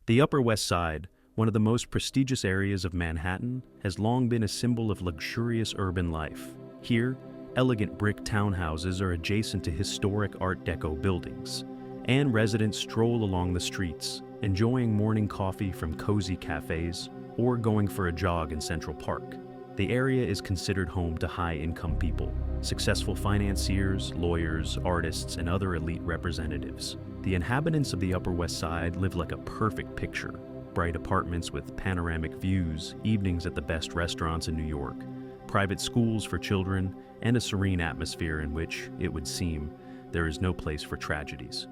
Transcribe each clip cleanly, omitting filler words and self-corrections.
The Upper West Side, one of the most prestigious areas of Manhattan, has long been a symbol of luxurious urban life. Here, elegant brick townhouses are adjacent to historic Art Deco buildings, and residents stroll along the streets, enjoying morning coffee from cozy cafes or going for a jog in Central Park. The area is considered home to high-income people, successful financiers, lawyers, artists, and other elite representatives. The inhabitants of the Upper West Side live like a perfect picture: bright apartments with panoramic views, evenings at the best restaurants in New York, private schools for children, and a serene atmosphere in which, it would seem, there is no place for tragedies.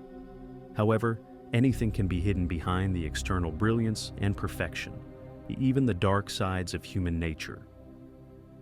However, anything can be hidden behind the external brilliance and perfection, even the dark sides of human nature.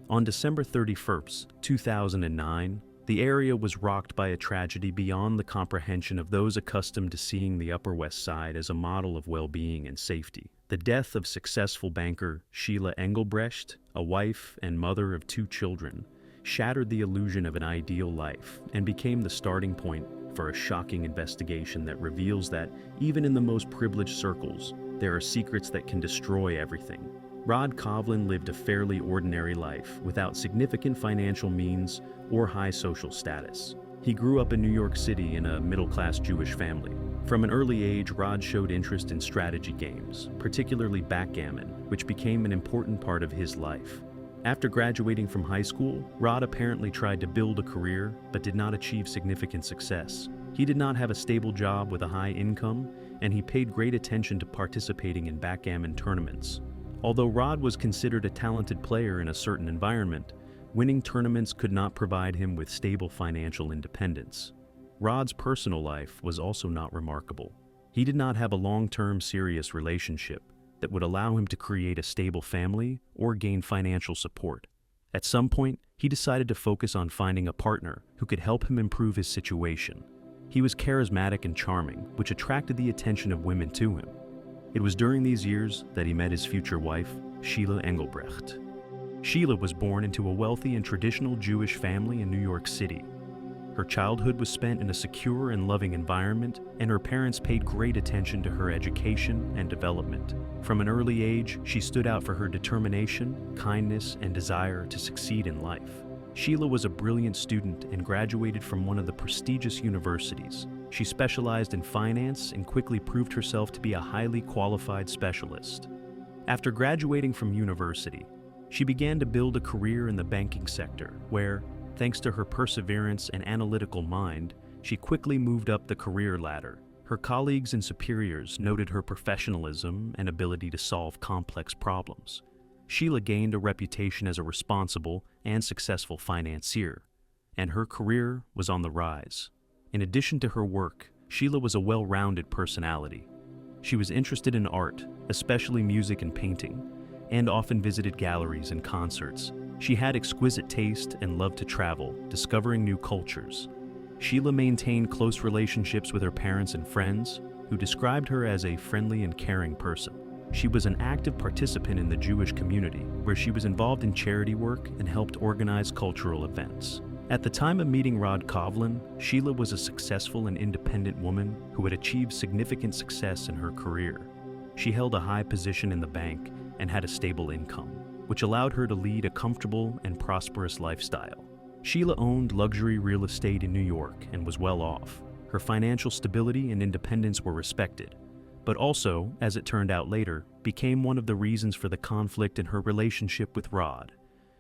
On December 31st, 2009, the area was rocked by a tragedy beyond the comprehension of those accustomed to seeing the Upper West Side as a model of well-being and safety. The death of successful banker Sheila Engelbrecht, a wife and mother of 2 children, shattered the illusion of an ideal life and became the starting point for a shocking investigation that reveals that, even in the most privileged circles, there are secrets that can destroy everything. Rod Kovlin lived a fairly ordinary life without significant financial means or high social status. He grew up in New York City in a middle-class Jewish family. From an early age, Rod showed interest in strategy games, particularly backgammon, which became an important part of his life. After graduating from high school, Rod apparently tried to build a career but did not achieve significant success. He did not have a stable job with a high income, and he paid great attention to participating in backgammon tournaments. Although Rod was considered a talented player in a certain environment, winning tournaments could not provide him with stable financial independence. Rod's personal life was also not remarkable. He did not have a long-term serious relationship that would allow him to create a stable family or gain financial support. At some point, he decided to focus on finding a partner who could help him improve his situation. He was charismatic and charming, which attracted the attention of women to him. It was during these years that he met his future wife, Sheila Engelbrecht. Sheila was born into a wealthy and traditional Jewish family in New York City. Her childhood was spent in a secure and loving environment, and her parents paid great attention to her education and development. From an early age, she stood out for her determination, kindness, and desire to succeed in life. Sheila was a brilliant student and graduated from one of the prestigious universities. She specialized in finance and quickly proved herself to be a highly qualified specialist. After graduating from university, she began to build a career in the banking sector, where, thanks to her perseverance and analytical mind, she quickly moved up the career ladder. Her colleagues and superiors noted her professionalism and ability to solve complex problems. Sheila gained a reputation as a responsible and successful financier, and her career was on the rise. In addition to her work, Sheila was a well-rounded personality. She was interested in art, especially music and painting, and often visited galleries and concerts. She had exquisite taste and loved to travel, discovering new cultures. Sheila maintained close relationships with her parents and friends, who described her as a friendly and caring person. She was an active participant in the Jewish community, where she was involved in charity work and helped organize cultural events. At the time of meeting Rod Kovlin, Sheila was a successful and independent woman who had achieved significant success in her career. She held a high position in the bank and had a stable income, which allowed her to lead a comfortable and prosperous lifestyle. Sheila owned luxury real estate in New York and was well off. Her financial stability and independence were respected, but also, as it turned out later, became one of the reasons for the conflict in her relationship with Rod.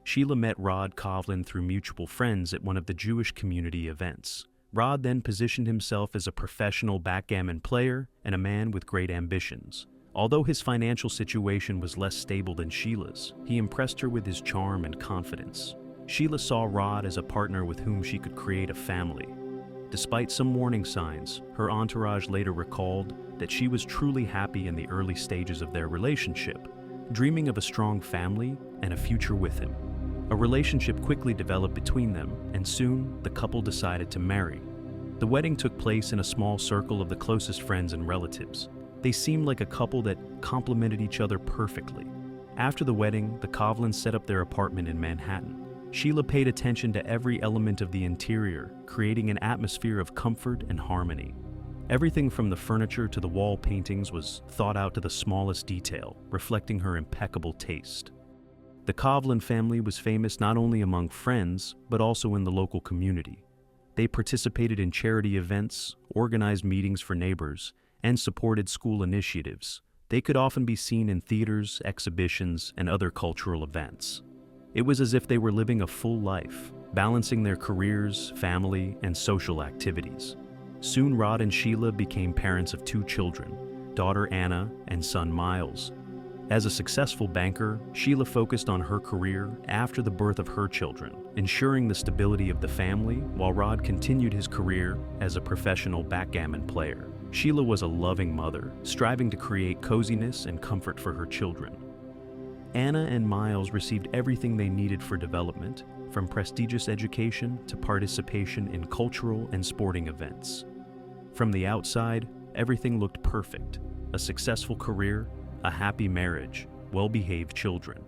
Sheila met Rod Kovlin through mutual friends at one of the Jewish community events. Rod then positioned himself as a professional backgammon player and a man with great ambitions. Although his financial situation was less stable than Sheila's, he impressed her with his charm and confidence. Sheila saw Rod as a partner with whom she could create a family. Despite some warning signs, her entourage later recalled that she was truly happy in the early stages of their relationship, dreaming of a strong family and a future with him. A relationship quickly developed between them, and soon the couple decided to marry. The wedding took place in a small circle of the closest friends and relatives. They seemed like a couple that complemented each other perfectly. After the wedding, the Kovlins set up their apartment in Manhattan. Sheila paid attention to every element of the interior, creating an atmosphere of comfort and harmony. Everything from the furniture to the wall paintings was thought out to the smallest detail, reflecting her impeccable taste. The Kovlin family was famous not only among friends, but also in the local community. They participated in charity events, organized meetings for neighbors, and supported school initiatives. They could often be seen in theaters, exhibitions, and other cultural events. It was as if they were living a full life, balancing their careers, family, and social activities. Soon Rod and Sheila became parents of 2 children, daughter Anna and son Miles. As a successful banker, Sheila focused on her career after the birth of her children, ensuring the stability of the family while Rod continued his career as a professional backgammon player. Sheila was a loving mother, striving to create coziness and comfort for her children. Anna and Miles received everything they needed for development, from prestigious education to participation in cultural and sporting events. From the outside, everything looked perfect: a successful career, a happy marriage, well-behaved children.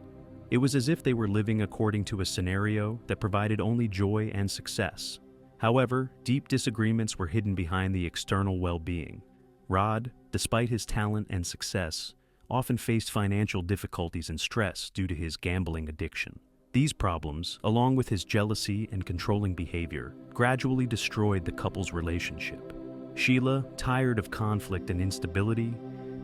It was as if they were living according to a scenario that provided only joy and success. However, deep disagreements were hidden behind the external well-being. Rod, despite his talent and success, often faced financial difficulties and stress due to his gambling addiction. These problems, along with his jealousy and controlling behavior, gradually destroyed the couple's relationship. Sheila, tired of conflict and instability,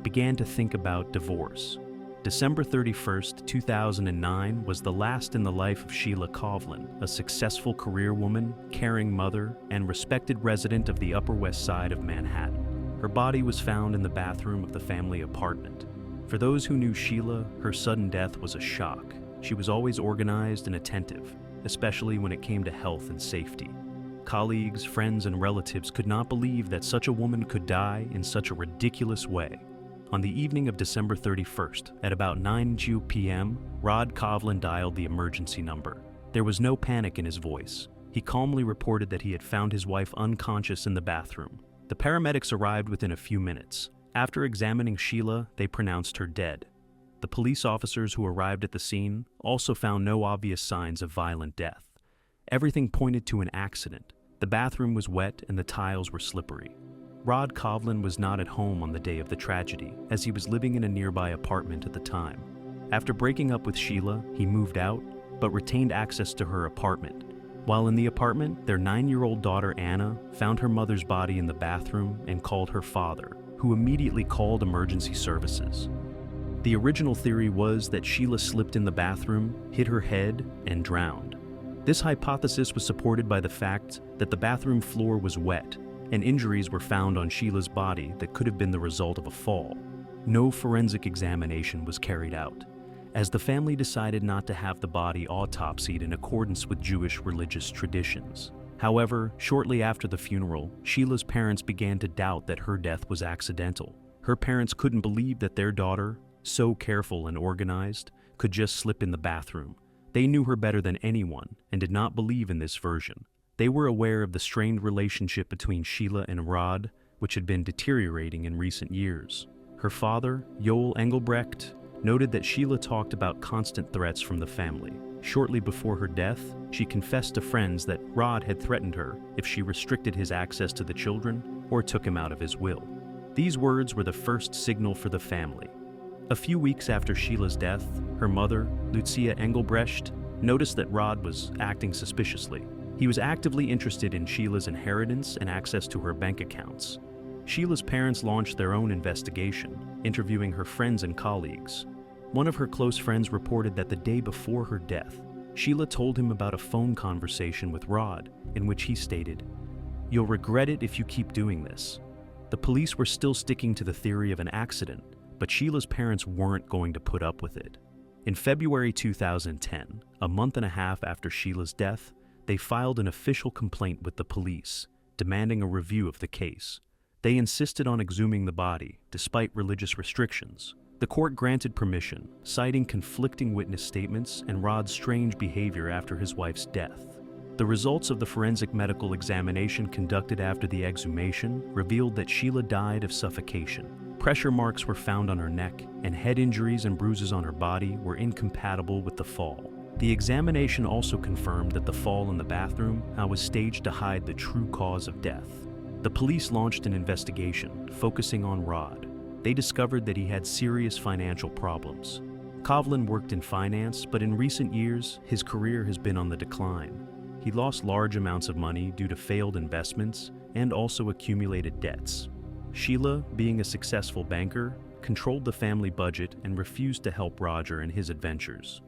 began to think about divorce. December 31st, 2009 was the last in the life of Sheila Kovlin, a successful career woman, caring mother, and respected resident of the Upper West Side of Manhattan. Her body was found in the bathroom of the family apartment. For those who knew Sheila, her sudden death was a shock. She was always organized and attentive, especially when it came to health and safety. Colleagues, friends, and relatives could not believe that such a woman could die in such a ridiculous way. On the evening of December 31st, at about 9 p.m., Rod Kovlin dialed the emergency number. There was no panic in his voice. He calmly reported that he had found his wife unconscious in the bathroom. The paramedics arrived within a few minutes. After examining Sheila, they pronounced her dead. The police officers who arrived at the scene also found no obvious signs of violent death. Everything pointed to an accident. The bathroom was wet and the tiles were slippery. Rod Kovlin was not at home on the day of the tragedy, as he was living in a nearby apartment at the time. After breaking up with Sheila, he moved out, but retained access to her apartment. While in the apartment, their 9-year-old daughter Anna found her mother's body in the bathroom and called her father, who immediately called emergency services. The original theory was that Sheila slipped in the bathroom, hit her head, and drowned. This hypothesis was supported by the fact that the bathroom floor was wet, and injuries were found on Sheila's body that could have been the result of a fall. No forensic examination was carried out, as the family decided not to have the body autopsied in accordance with Jewish religious traditions. However, shortly after the funeral, Sheila's parents began to doubt that her death was accidental. Her parents couldn't believe that their daughter, so careful and organized, could just slip in the bathroom. They knew her better than anyone and did not believe in this version. They were aware of the strained relationship between Sheila and Rod, which had been deteriorating in recent years. Her father, Joel Engelbrecht, noted that Sheila talked about constant threats from the family. Shortly before her death, she confessed to friends that Rod had threatened her if she restricted his access to the children or took him out of his will. These words were the first signal for the family. A few weeks after Sheila's death, her mother, Lucia Engelbrecht, noticed that Rod was acting suspiciously. He was actively interested in Sheila's inheritance and access to her bank accounts. Sheila's parents launched their own investigation, interviewing her friends and colleagues. One of her close friends reported that the day before her death, Sheila told him about a phone conversation with Rod in which he stated, "You'll regret it if you keep doing this." The police were still sticking to the theory of an accident, but Sheila's parents weren't going to put up with it. In February 2010, a month and a half after Sheila's death, they filed an official complaint with the police, demanding a review of the case. They insisted on exhuming the body, despite religious restrictions. The court granted permission, citing conflicting witness statements and Rod's strange behavior after his wife's death. The results of the forensic medical examination conducted after the exhumation revealed that Sheila died of suffocation. Pressure marks were found on her neck, and head injuries and bruises on her body were incompatible with the fall. The examination also confirmed that the fall in the bathroom was staged to hide the true cause of death. The police launched an investigation focusing on Rod. They discovered that he had serious financial problems. Coughlin worked in finance, but in recent years, his career has been on the decline. He lost large amounts of money due to failed investments and also accumulated debts. Sheila, being a successful banker, controlled the family budget and refused to help Roger in his adventures.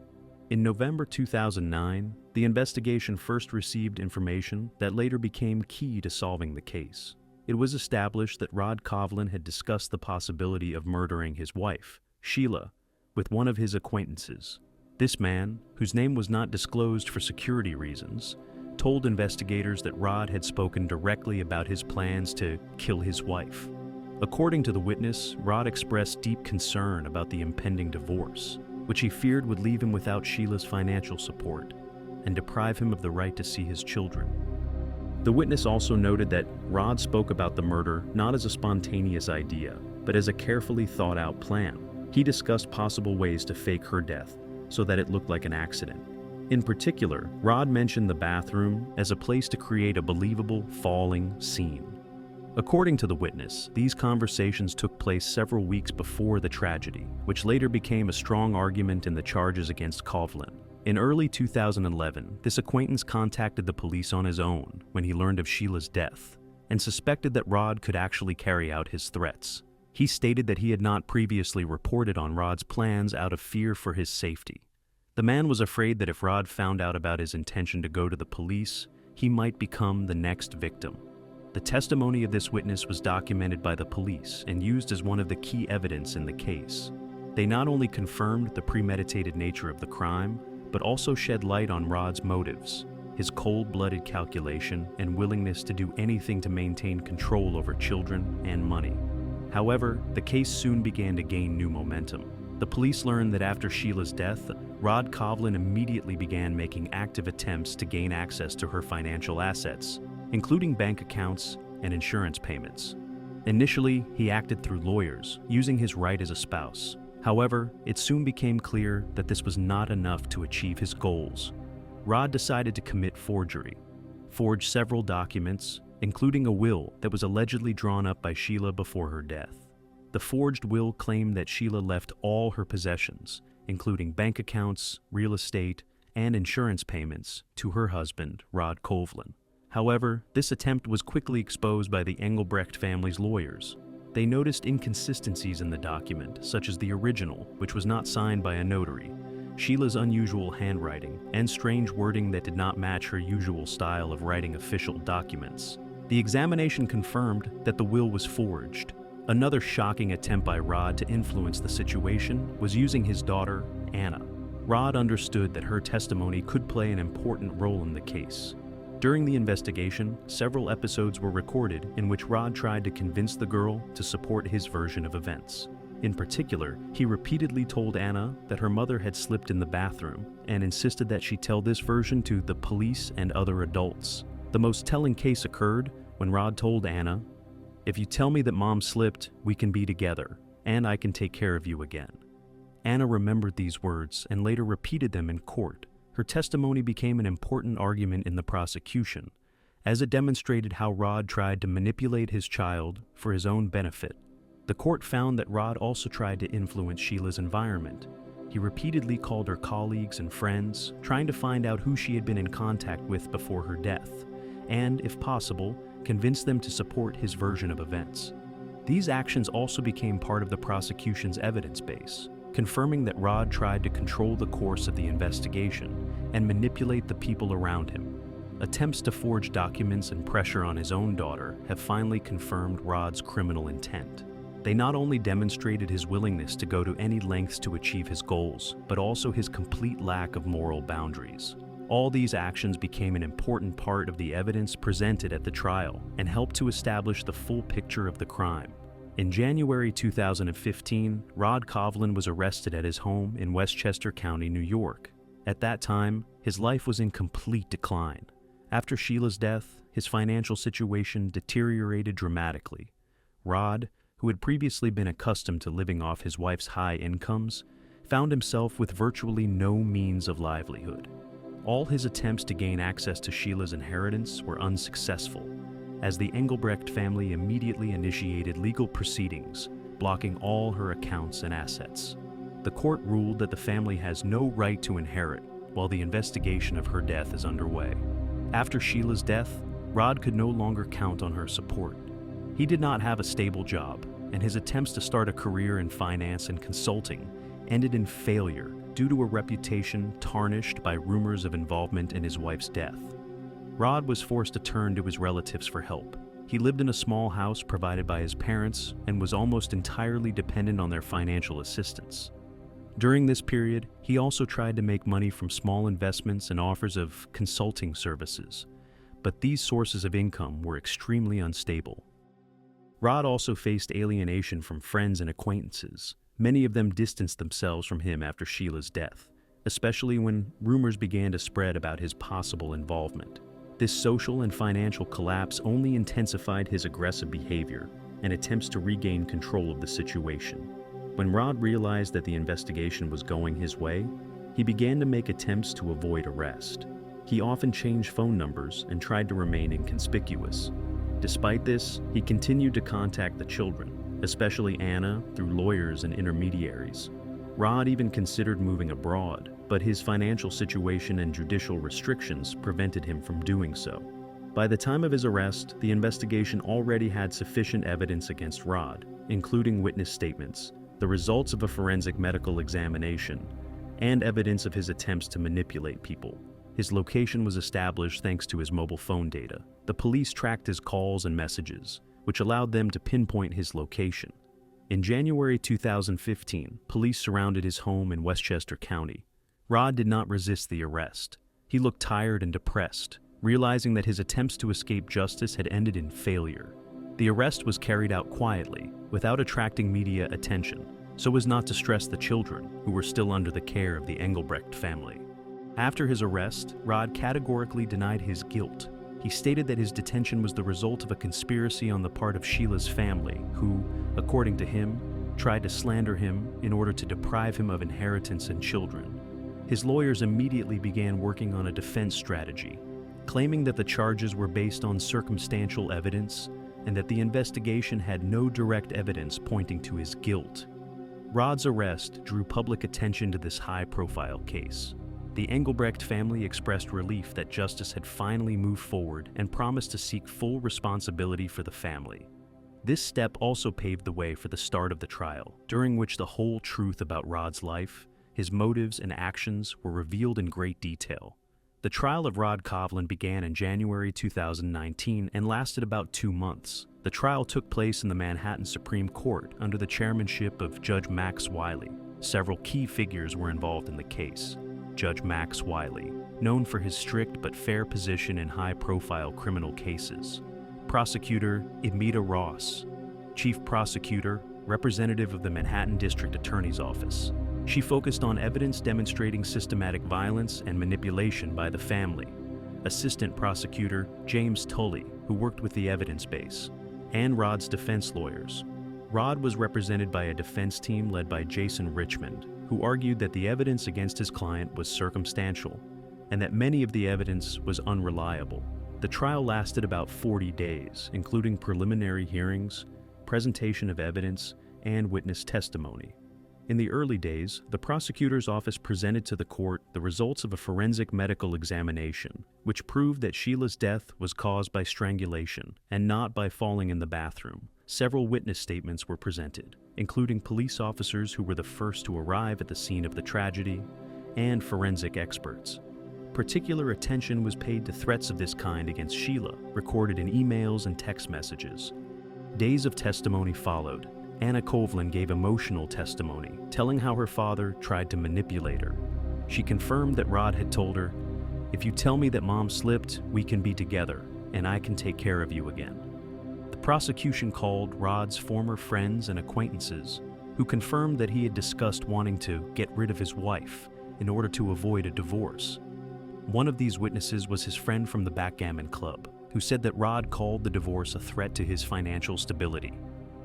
In November 2009, the investigation first received information that later became key to solving the case. It was established that Rod Coughlin had discussed the possibility of murdering his wife, Sheila, with one of his acquaintances. This man, whose name was not disclosed for security reasons, told investigators that Rod had spoken directly about his plans to kill his wife. According to the witness, Rod expressed deep concern about the impending divorce, which he feared would leave him without Sheila's financial support and deprive him of the right to see his children. The witness also noted that Rod spoke about the murder not as a spontaneous idea, but as a carefully thought-out plan. He discussed possible ways to fake her death so that it looked like an accident. In particular, Rod mentioned the bathroom as a place to create a believable falling scene. According to the witness, these conversations took place several weeks before the tragedy, which later became a strong argument in the charges against Coughlin. In early 2011, this acquaintance contacted the police on his own when he learned of Sheila's death and suspected that Rod could actually carry out his threats. He stated that he had not previously reported on Rod's plans out of fear for his safety. The man was afraid that if Rod found out about his intention to go to the police, he might become the next victim. The testimony of this witness was documented by the police and used as one of the key evidence in the case. They not only confirmed the premeditated nature of the crime, but also shed light on Rod's motives, his cold-blooded calculation and willingness to do anything to maintain control over children and money. However, the case soon began to gain new momentum. The police learned that after Sheila's death, Rod Coughlin immediately began making active attempts to gain access to her financial assets, including bank accounts and insurance payments. Initially, he acted through lawyers, using his right as a spouse. However, it soon became clear that this was not enough to achieve his goals. Rod decided to commit forgery, forged several documents, including a will that was allegedly drawn up by Sheila before her death. The forged will claimed that Sheila left all her possessions, including bank accounts, real estate, and insurance payments, to her husband, Rod Coughlin. However, this attempt was quickly exposed by the Engelbrecht family's lawyers. They noticed inconsistencies in the document, such as the original, which was not signed by a notary, Sheila's unusual handwriting, and strange wording that did not match her usual style of writing official documents. The examination confirmed that the will was forged. Another shocking attempt by Rod to influence the situation was using his daughter, Anna. Rod understood that her testimony could play an important role in the case. During the investigation, several episodes were recorded in which Rod tried to convince the girl to support his version of events. In particular, he repeatedly told Anna that her mother had slipped in the bathroom and insisted that she tell this version to the police and other adults. The most telling case occurred when Rod told Anna, "If you tell me that Mom slipped, we can be together, and I can take care of you again." Anna remembered these words and later repeated them in court. Her testimony became an important argument in the prosecution, as it demonstrated how Rod tried to manipulate his child for his own benefit. The court found that Rod also tried to influence Sheila's environment. He repeatedly called her colleagues and friends, trying to find out who she had been in contact with before her death, and, if possible, convince them to support his version of events. These actions also became part of the prosecution's evidence base, confirming that Rod tried to control the course of the investigation and manipulate the people around him. Attempts to forge documents and pressure on his own daughter have finally confirmed Rod's criminal intent. They not only demonstrated his willingness to go to any lengths to achieve his goals, but also his complete lack of moral boundaries. All these actions became an important part of the evidence presented at the trial and helped to establish the full picture of the crime. In January 2015, Rod Coughlin was arrested at his home in Westchester County, New York. At that time, his life was in complete decline. After Sheila's death, his financial situation deteriorated dramatically. Rod, who had previously been accustomed to living off his wife's high incomes, found himself with virtually no means of livelihood. All his attempts to gain access to Sheila's inheritance were unsuccessful, as the Engelbrecht family immediately initiated legal proceedings, blocking all her accounts and assets. The court ruled that the family has no right to inherit while the investigation of her death is underway. After Sheila's death, Rod could no longer count on her support. He did not have a stable job, and his attempts to start a career in finance and consulting ended in failure due to a reputation tarnished by rumors of involvement in his wife's death. Rod was forced to turn to his relatives for help. He lived in a small house provided by his parents and was almost entirely dependent on their financial assistance. During this period, he also tried to make money from small investments and offers of consulting services, but these sources of income were extremely unstable. Rod also faced alienation from friends and acquaintances. Many of them distanced themselves from him after Sheila's death, especially when rumors began to spread about his possible involvement. This social and financial collapse only intensified his aggressive behavior and attempts to regain control of the situation. When Rod realized that the investigation was going his way, he began to make attempts to avoid arrest. He often changed phone numbers and tried to remain inconspicuous. Despite this, he continued to contact the children, especially Anna, through lawyers and intermediaries. Rod even considered moving abroad, but his financial situation and judicial restrictions prevented him from doing so. By the time of his arrest, the investigation already had sufficient evidence against Rod, including witness statements, the results of a forensic medical examination, and evidence of his attempts to manipulate people. His location was established thanks to his mobile phone data. The police tracked his calls and messages, which allowed them to pinpoint his location. In January 2015, police surrounded his home in Westchester County. Rod did not resist the arrest. He looked tired and depressed, realizing that his attempts to escape justice had ended in failure. The arrest was carried out quietly, without attracting media attention, so as not to stress the children, who were still under the care of the Engelbrecht family. After his arrest, Rod categorically denied his guilt. He stated that his detention was the result of a conspiracy on the part of Sheila's family, who, according to him, tried to slander him in order to deprive him of inheritance and children. His lawyers immediately began working on a defense strategy, claiming that the charges were based on circumstantial evidence and that the investigation had no direct evidence pointing to his guilt. Rod's arrest drew public attention to this high-profile case. The Engelbrecht family expressed relief that justice had finally moved forward and promised to seek full responsibility for the family. This step also paved the way for the start of the trial, during which the whole truth about Rod's life, his motives and actions were revealed in great detail. The trial of Rod Kovlin began in January 2019 and lasted about 2 months. The trial took place in the Manhattan Supreme Court under the chairmanship of Judge Max Wiley. Several key figures were involved in the case. Judge Max Wiley, known for his strict but fair position in high-profile criminal cases. Prosecutor Imita Ross. Chief Prosecutor, representative of the Manhattan District Attorney's Office. She focused on evidence demonstrating systematic violence and manipulation by the family. Assistant Prosecutor James Tully, who worked with the evidence base. And Rod's defense lawyers. Rod was represented by a defense team led by Jason Richmond, who argued that the evidence against his client was circumstantial and that many of the evidence was unreliable. The trial lasted about 40 days, including preliminary hearings, presentation of evidence, and witness testimony. In the early days, the prosecutor's office presented to the court the results of a forensic medical examination, which proved that Sheila's death was caused by strangulation and not by falling in the bathroom. Several witness statements were presented, including police officers who were the first to arrive at the scene of the tragedy, and forensic experts. Particular attention was paid to threats of this kind against Sheila, recorded in emails and text messages. Days of testimony followed. Anna Kovlin gave emotional testimony, telling how her father tried to manipulate her. She confirmed that Rod had told her, "If you tell me that Mom slipped, we can be together, and I can take care of you again." The prosecution called Rod's former friends and acquaintances, who confirmed that he had discussed wanting to get rid of his wife in order to avoid a divorce. One of these witnesses was his friend from the backgammon club, who said that Rod called the divorce a threat to his financial stability.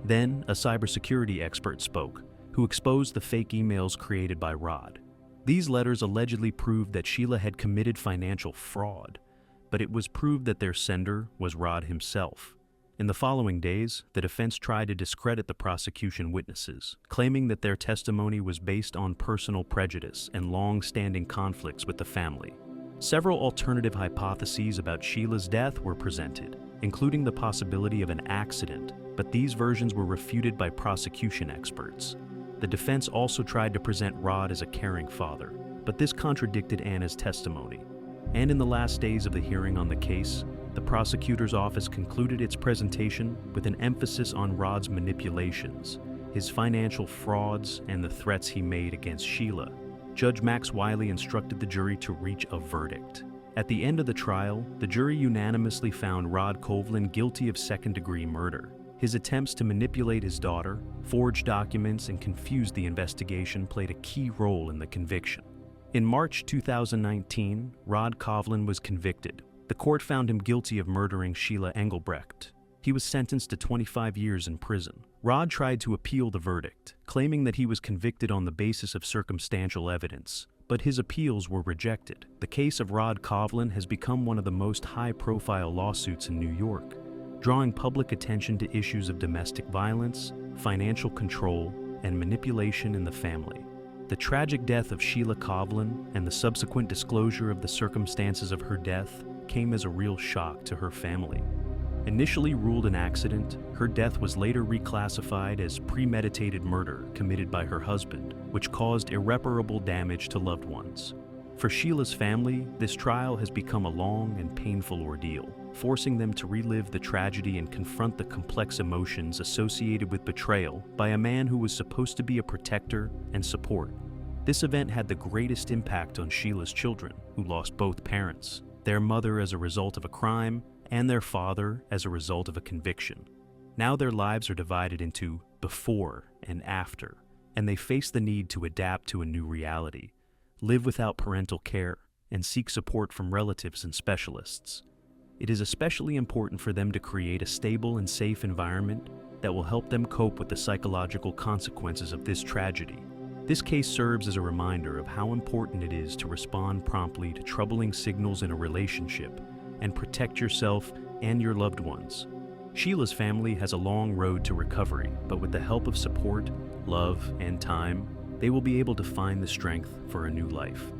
Then, a cybersecurity expert spoke, who exposed the fake emails created by Rod. These letters allegedly proved that Sheila had committed financial fraud, but it was proved that their sender was Rod himself. In the following days, the defense tried to discredit the prosecution witnesses, claiming that their testimony was based on personal prejudice and long-standing conflicts with the family. Several alternative hypotheses about Sheila's death were presented, including the possibility of an accident, but these versions were refuted by prosecution experts. The defense also tried to present Rod as a caring father, but this contradicted Anna's testimony. And in the last days of the hearing on the case, the prosecutor's office concluded its presentation with an emphasis on Rod's manipulations, his financial frauds, and the threats he made against Sheila. Judge Max Wiley instructed the jury to reach a verdict. At the end of the trial, the jury unanimously found Rod Kovlin guilty of second-degree murder. His attempts to manipulate his daughter, forge documents, and confuse the investigation played a key role in the conviction. In March 2019, Rod Kovlin was convicted. The court found him guilty of murdering Sheila Engelbrecht. He was sentenced to 25 years in prison. Rod tried to appeal the verdict, claiming that he was convicted on the basis of circumstantial evidence, but his appeals were rejected. The case of Rod Kovlin has become one of the most high-profile lawsuits in New York, drawing public attention to issues of domestic violence, financial control, and manipulation in the family. The tragic death of Sheila Kovlin and the subsequent disclosure of the circumstances of her death came as a real shock to her family. Initially ruled an accident, her death was later reclassified as premeditated murder committed by her husband, which caused irreparable damage to loved ones. For Sheila's family, this trial has become a long and painful ordeal, forcing them to relive the tragedy and confront the complex emotions associated with betrayal by a man who was supposed to be a protector and support. This event had the greatest impact on Sheila's children, who lost both parents, their mother as a result of a crime, and their father as a result of a conviction. Now their lives are divided into before and after, and they face the need to adapt to a new reality, live without parental care, and seek support from relatives and specialists. It is especially important for them to create a stable and safe environment that will help them cope with the psychological consequences of this tragedy. This case serves as a reminder of how important it is to respond promptly to troubling signals in a relationship and protect yourself and your loved ones. Sheila's family has a long road to recovery, but with the help of support, love, and time, they will be able to find the strength for a new life.